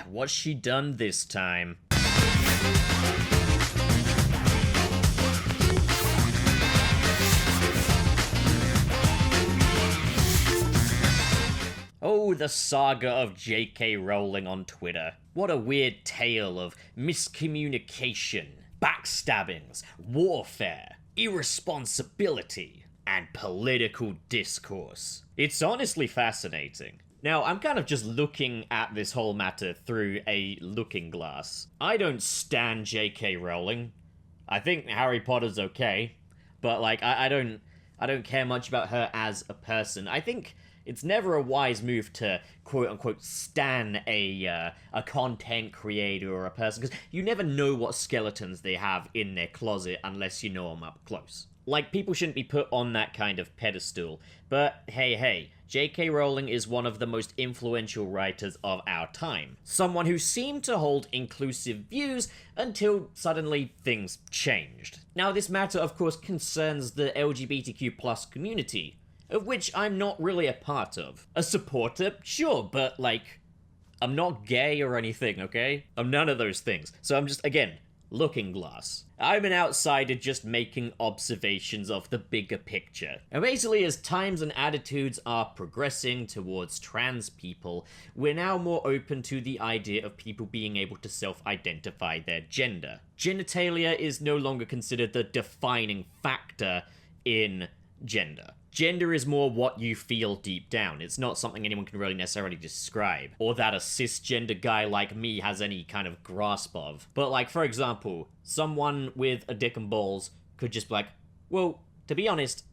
What's she done this time? Oh, the saga of J.K. Rowling on Twitter. What a weird tale of miscommunication, backstabbings, warfare, irresponsibility, and political discourse. It's honestly fascinating. Now, I'm kind of just looking at this whole matter through a looking glass. I don't stan J.K. Rowling. I think Harry Potter's okay, but like I don't care much about her as a person. I think it's never a wise move to quote-unquote stan a content creator or a person, because you never know what skeletons they have in their closet unless you know them up close. Like, people shouldn't be put on that kind of pedestal, but hey, J.K. Rowling is one of the most influential writers of our time. Someone who seemed to hold inclusive views until suddenly things changed. Now, this matter, of course, concerns the LGBTQ+ community, of which I'm not really a part of. A supporter? Sure, but, like, I'm not gay or anything, okay? I'm none of those things. So I'm just, again, looking glass. I'm an outsider just making observations of the bigger picture. And basically, as times and attitudes are progressing towards trans people, we're now more open to the idea of people being able to self-identify their gender. Genitalia is no longer considered the defining factor in gender. Gender is more what you feel deep down. It's not something anyone can really necessarily describe, or that a cisgender guy like me has any kind of grasp of. But like, for example, someone with a dick and balls could just be like, well, to be honest,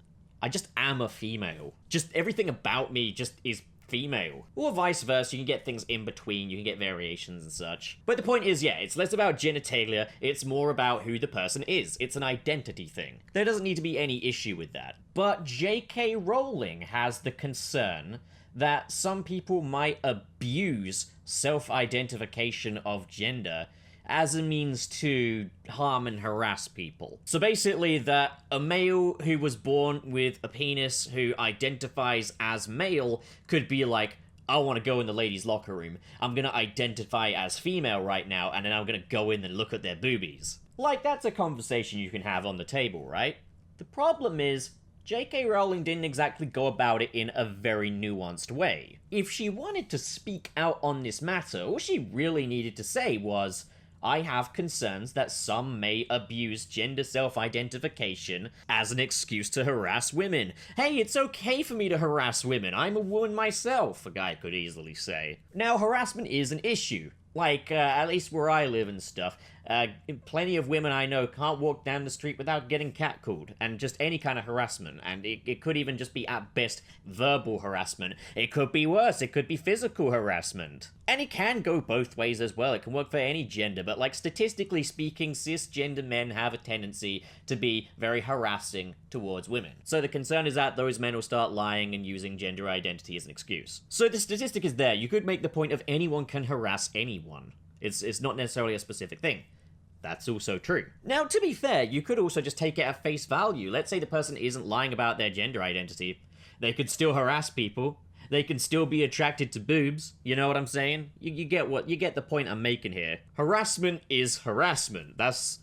I just am a female. Just everything about me just is female. Or vice versa, you can get things in between, you can get variations and such. But the point is, yeah, it's less about genitalia, it's more about who the person is. It's an identity thing. There doesn't need to be any issue with that. But J.K. Rowling has the concern that some people might abuse self-identification of gender as a means to harm and harass people. So basically that a male who was born with a penis who identifies as male could be like, I want to go in the ladies' locker room. I'm gonna identify as female right now, and then I'm gonna go in and look at their boobies. Like, that's a conversation you can have on the table, right? The problem is, J.K. Rowling didn't exactly go about it in a very nuanced way. If she wanted to speak out on this matter, all she really needed to say was, I have concerns that some may abuse gender self-identification as an excuse to harass women. Hey, it's okay for me to harass women. I'm a woman myself, a guy could easily say. Now, harassment is an issue. Like, at least where I live and stuff, plenty of women I know can't walk down the street without getting catcalled, and just any kind of harassment, and it could even just be, at best, verbal harassment. It could be worse, it could be physical harassment. And it can go both ways as well, it can work for any gender, but like, statistically speaking, cisgender men have a tendency to be very harassing towards women. So the concern is that those men will start lying and using gender identity as an excuse. So the statistic is there, you could make the point of anyone can harass anyone. It's not necessarily a specific thing. That's also true. Now, to be fair, you could also just take it at face value. Let's say the person isn't lying about their gender identity. They could still harass people. They can still be attracted to boobs. You know what I'm saying? You get the point I'm making here. Harassment is harassment. That's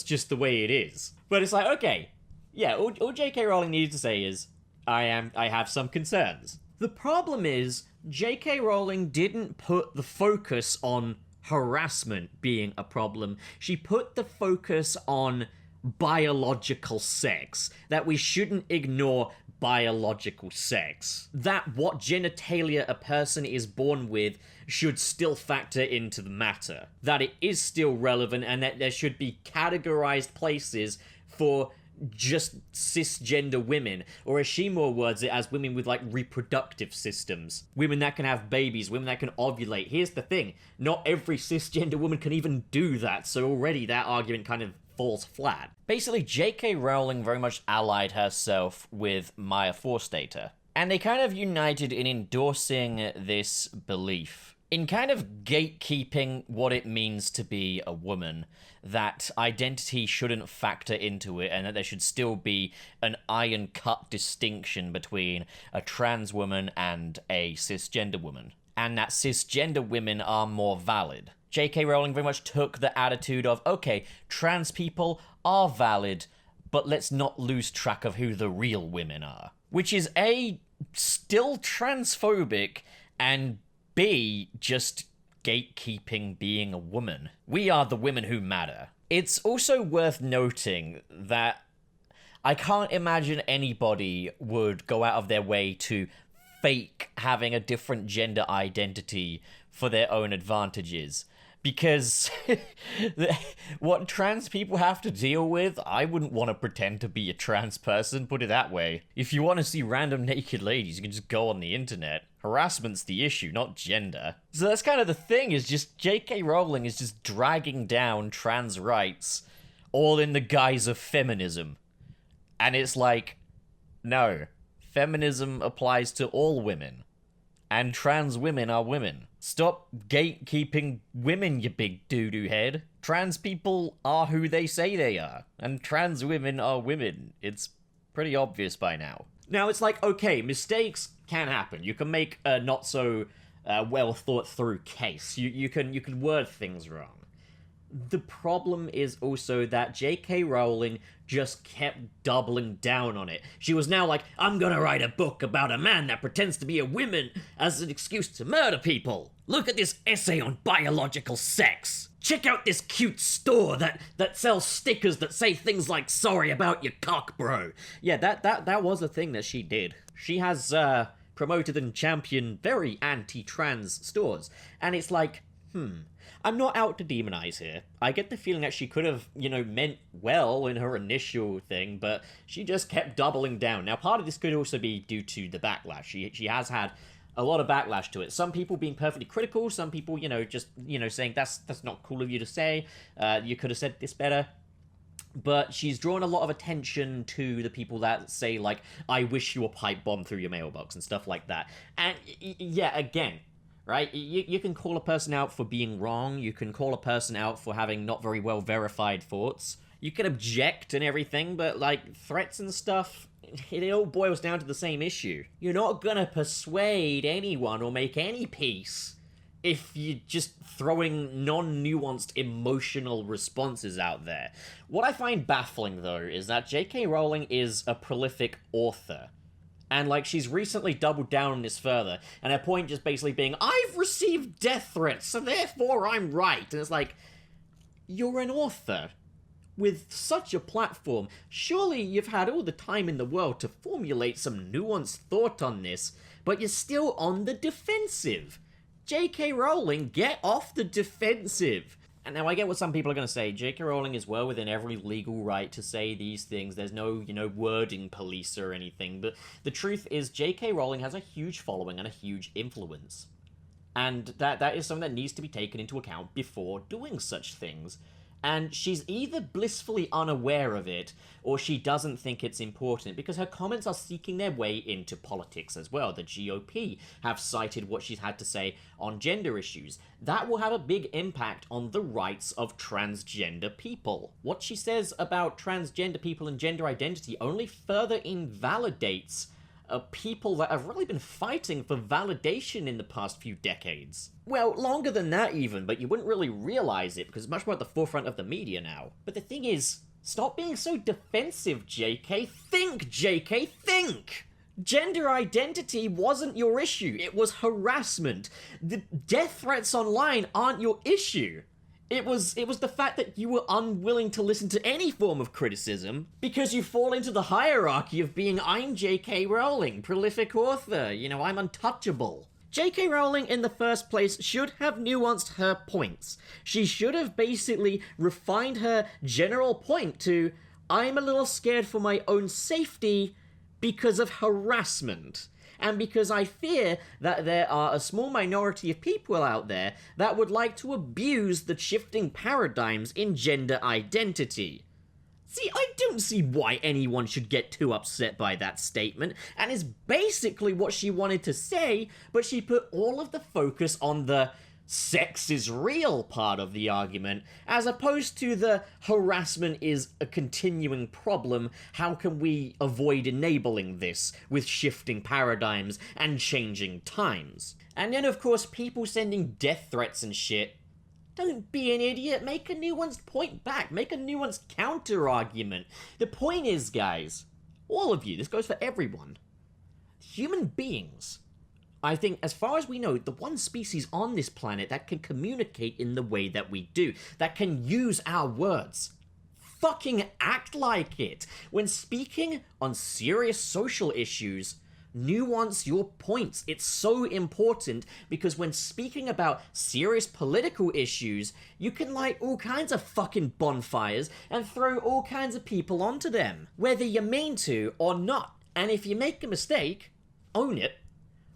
just the way it is. But it's like, okay, yeah, all J.K. Rowling needed to say is, I have some concerns. The problem is, J.K. Rowling didn't put the focus on harassment being a problem. She put the focus on biological sex. That we shouldn't ignore biological sex. That what genitalia a person is born with should still factor into the matter. That it is still relevant, and that there should be categorized places for just cisgender women, or as she more words it, as women with like reproductive systems. Women that can have babies, women that can ovulate. Here's the thing, not every cisgender woman can even do that, so already that argument kind of falls flat. Basically, J.K. Rowling very much allied herself with Maya Forstater, and they kind of united in endorsing this belief, in kind of gatekeeping what it means to be a woman, that identity shouldn't factor into it, and that there should still be an iron-cut distinction between a trans woman and a cisgender woman. and that cisgender women are more valid. J.K. Rowling very much took the attitude of, okay, trans people are valid, but let's not lose track of who the real women are. Which is A, still transphobic, and B, just gatekeeping being a woman. We are the women who matter. It's also worth noting that I can't imagine anybody would go out of their way to fake having a different gender identity for their own advantages. Because what trans people have to deal with, I wouldn't want to pretend to be a trans person, put it that way. If you want to see random naked ladies, you can just go on the internet. Harassment's the issue, not gender. So that's kind of the thing, is just J.K. Rowling is just dragging down trans rights, all in the guise of feminism. And it's like, no, feminism applies to all women. And trans women are women. Stop gatekeeping women, you big doo-doo head. Trans people are who they say they are. And trans women are women. It's pretty obvious by now. Now, it's like, okay, mistakes can happen. You can make a not so well thought through case. You can word things wrong. The problem is also that J.K. Rowling just kept doubling down on it. She was now like, I'm gonna write a book about a man that pretends to be a woman as an excuse to murder people. Look at this essay on biological sex. Check out this cute store that sells stickers that say things like, sorry about your cock, bro. Yeah, that was a thing that she did. She has promoted and championed very anti-trans stores. And it's like, I'm not out to demonize here. I get the feeling that she could have, meant well in her initial thing, but she just kept doubling down. Now, part of this could also be due to the backlash. She has had a lot of backlash to it. Some people being perfectly critical, some people, just, saying that's not cool of you to say, you could have said this better. But she's drawn a lot of attention to the people that say, like, I wish you a pipe bomb through your mailbox and stuff like that. And, yeah, again, right? You can call a person out for being wrong. You can call a person out for having not very well verified thoughts. You can object and everything, but, like, threats and stuff, it all boils down to the same issue. You're not gonna persuade anyone or make any peace if you're just throwing non-nuanced emotional responses out there. What I find baffling, though, is that J.K. Rowling is a prolific author. And, like, she's recently doubled down on this further, and her point just basically being, I've received death threats, so therefore I'm right. And it's like, you're an author with such a platform. Surely you've had all the time in the world to formulate some nuanced thought on this, but you're still on the defensive. J.K. Rowling, get off the defensive. And now I get what some people are going to say. J.K. Rowling is well within every legal right to say these things. There's no, wording police or anything. But the truth is, J.K. Rowling has a huge following and a huge influence. And that is something that needs to be taken into account before doing such things. And she's either blissfully unaware of it, or she doesn't think it's important, because her comments are seeking their way into politics as well. The GOP have cited what she's had to say on gender issues. That will have a big impact on the rights of transgender people. What she says about transgender people and gender identity only further invalidates people that have really been fighting for validation in the past few decades. Well, longer than that even, but you wouldn't really realize it because it's much more at the forefront of the media now. But the thing is, stop being so defensive, JK. Think, JK, think! Gender identity wasn't your issue. It was harassment. The death threats online aren't your issue. It was the fact that you were unwilling to listen to any form of criticism because you fall into the hierarchy of being, I'm J.K. Rowling, prolific author, I'm untouchable. J.K. Rowling, in the first place, should have nuanced her points. She should have basically refined her general point to, I'm a little scared for my own safety because of harassment. And because I fear that there are a small minority of people out there that would like to abuse the shifting paradigms in gender identity. See, I don't see why anyone should get too upset by that statement, and it's basically what she wanted to say, but she put all of the focus on the sex is real part of the argument, as opposed to the harassment is a continuing problem, how can we avoid enabling this with shifting paradigms and changing times? And then of course people sending death threats and shit. Don't be an idiot, make a nuanced point back, make a nuanced counter-argument. The point is, guys, all of you, this goes for everyone, human beings, I think, as far as we know, the one species on this planet that can communicate in the way that we do, that can use our words. Fucking act like it. When speaking on serious social issues, nuance your points. It's so important because when speaking about serious political issues, you can light all kinds of fucking bonfires and throw all kinds of people onto them, whether you mean to or not. And if you make a mistake, own it.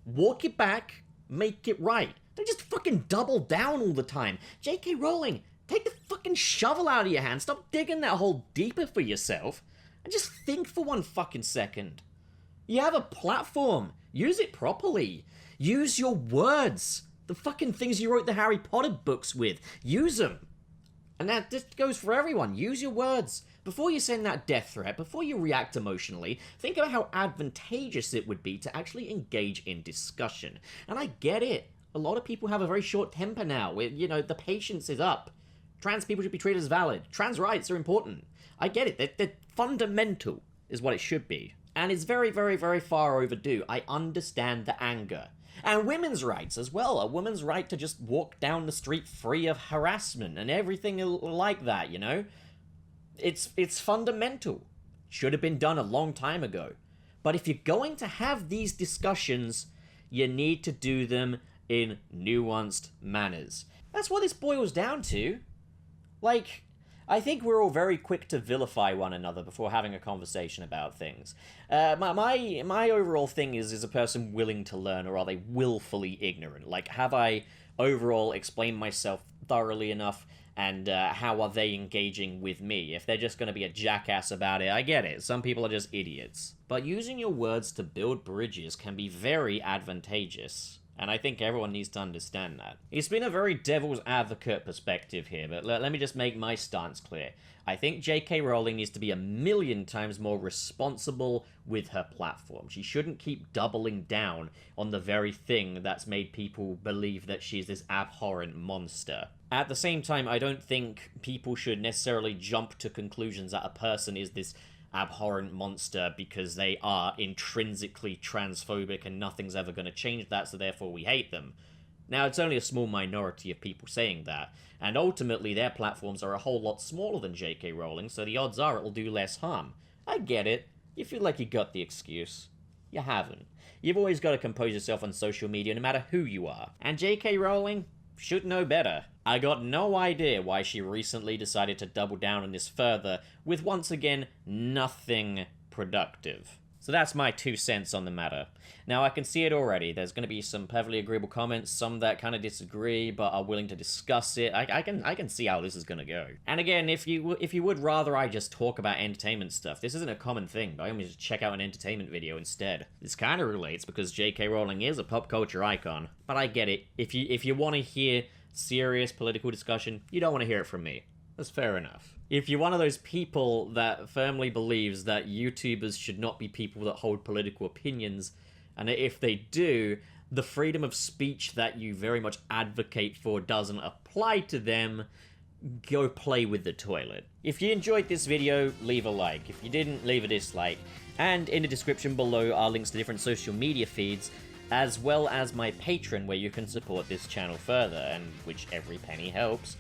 Walk it back, make it right. Don't just fucking double down all the time. J.K. Rowling, take the fucking shovel out of your hand, stop digging that hole deeper for yourself, and just think for one fucking second. You have a platform, use it properly. Use your words. The fucking things you wrote the Harry Potter books with, use them. And that just goes for everyone, use your words. Before you send that death threat, before you react emotionally, think about how advantageous it would be to actually engage in discussion. And I get it. A lot of people have a very short temper now, where, you know, the patience is up. Trans people should be treated as valid. Trans rights are important. I get it. They're fundamental, is what it should be. And it's very, very, very far overdue. I understand the anger. And women's rights as well. A woman's right to just walk down the street free of harassment and everything like that, you know? It's fundamental. Should have been done a long time ago. But if you're going to have these discussions, you need to do them in nuanced manners. That's what this boils down to. Like, I think we're all very quick to vilify one another before having a conversation about things. My overall thing is a person willing to learn, or are they willfully ignorant? Like, have I overall explained myself thoroughly enough? And how are they engaging with me? If they're just going to be a jackass about it, I get it. Some people are just idiots. But using your words to build bridges can be very advantageous. And I think everyone needs to understand that. It's been a very devil's advocate perspective here, but let me just make my stance clear. I think J.K. Rowling needs to be 1,000,000 times more responsible with her platform. She shouldn't keep doubling down on the very thing that's made people believe that she's this abhorrent monster. At the same time, I don't think people should necessarily jump to conclusions that a person is this abhorrent monster because they are intrinsically transphobic and nothing's ever going to change that, so therefore we hate them. Now, it's only a small minority of people saying that, and ultimately their platforms are a whole lot smaller than J.K. Rowling, so the odds are it'll do less harm. I get it. You feel like you got the excuse. You haven't. You've always got to compose yourself on social media no matter who you are. And J.K. Rowling should know better. I got no idea why she recently decided to double down on this further with, once again, nothing productive. So that's my 2 cents on the matter. Now, I can see it already. There's going to be some perfectly agreeable comments, some that kind of disagree, but are willing to discuss it. I can see how this is going to go. And again, if you would rather I just talk about entertainment stuff, this isn't a common thing. By all means, just check out an entertainment video instead. This kind of relates because J.K. Rowling is a pop culture icon. But I get it. If you want to hear serious political discussion, you don't want to hear it from me. That's fair enough. If you're one of those people that firmly believes that YouTubers should not be people that hold political opinions, and if they do, the freedom of speech that you very much advocate for doesn't apply to them, go play with the toilet. If you enjoyed this video, leave a like. If you didn't, leave a dislike. And in the description below are links to different social media feeds, as well as my Patreon, where you can support this channel further, and which every penny helps.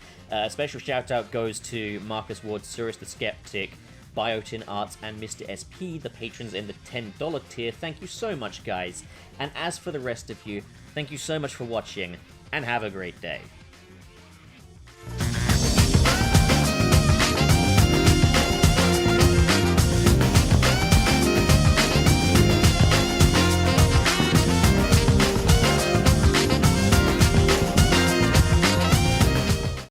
Special shout out goes to Marcus Ward, Cyrus the Skeptic, Biotin Arts, and Mr. SP, the patrons in the $10 tier. Thank you so much, guys. And as for the rest of you, thank you so much for watching, and have a great day.